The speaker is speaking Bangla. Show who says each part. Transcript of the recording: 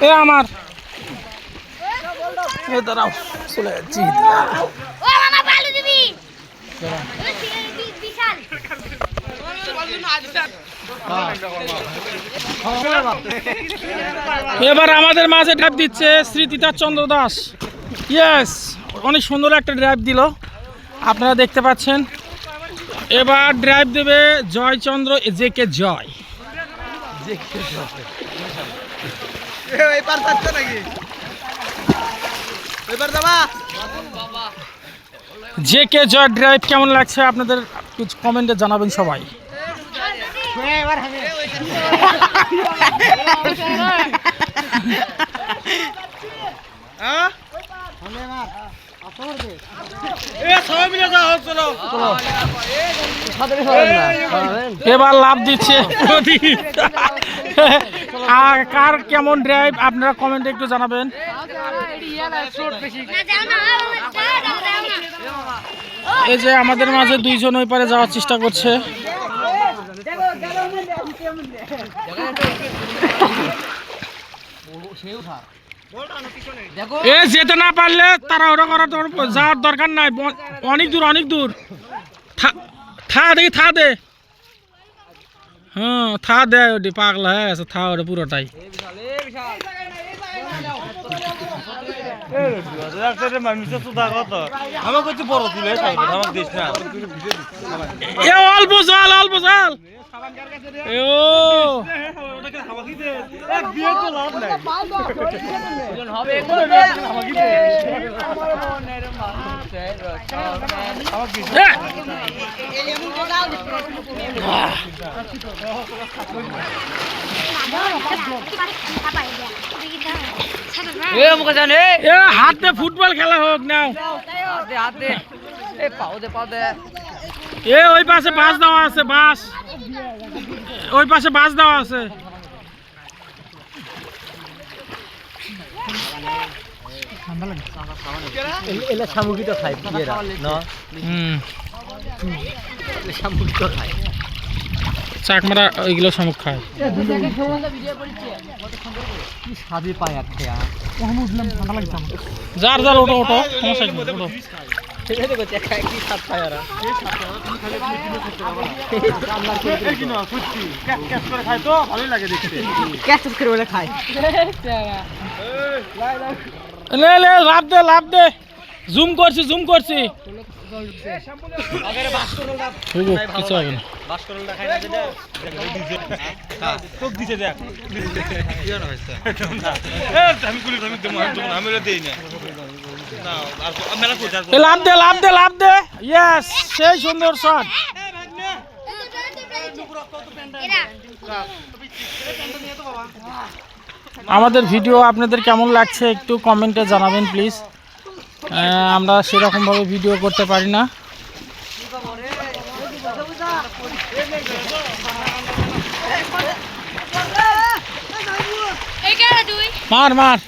Speaker 1: এ আমার এ দাঁড়াও চলে যাচ্ছি। এবার আমাদের মাঝে ড্রাইভ দিচ্ছে শ্রী তিতাস চন্দ্র দাস। ইয়েস, অনেক সুন্দর একটা ড্রাইভ দিল, আপনারা দেখতে পাচ্ছেন। এবার ড্রাইভ দেবে জয়চন্দ্র জেকে জয়। জেকে জয় ড্রাইভ কেমন লাগছে আপনাদের কিছু কমেন্টে জানাবেন সবাই। এবার লাভ দিচ্ছে আর কার কেমন ড্রাইভ আপনারা কমেন্টে একটু জানাবেন। এই যে আমাদের মাঝে দুইজন ওই পারে যাওয়ার চেষ্টা করছে। এ যেতে না পারলে তারা ওটা করার যাওয়ার দরকার নাই, অনেক দূর অনেক দূর। থা দেখি থা দে, হ্যাঁ থা দে, ওটি পাগলা হয়ে গেছে, থা ওটা পুরোটাই। অল্প জল অল্প জল। হাতে ফুটবল খেলা হোক না, ওই পাশে বাস দেওয়া আছে, বাস ওই পাশে বাস দেওয়া আছে। চাকমারা ওইগুলো শামুক খায়। যার যার ওটো ওটো লাভ দে লাভ দে, জুম করছি জুম করছি। কিছু হবে না। লাভ দে লাভ দে লাভ দে, ইয়েস, সেই সুন্দর শট। আমাদের ভিডিও আপনাদের কেমন লাগছে একটু কমেন্টে জানাবেন প্লিজ। আমরা সেরকমভাবে ভিডিও করতে পারি না। মার মার।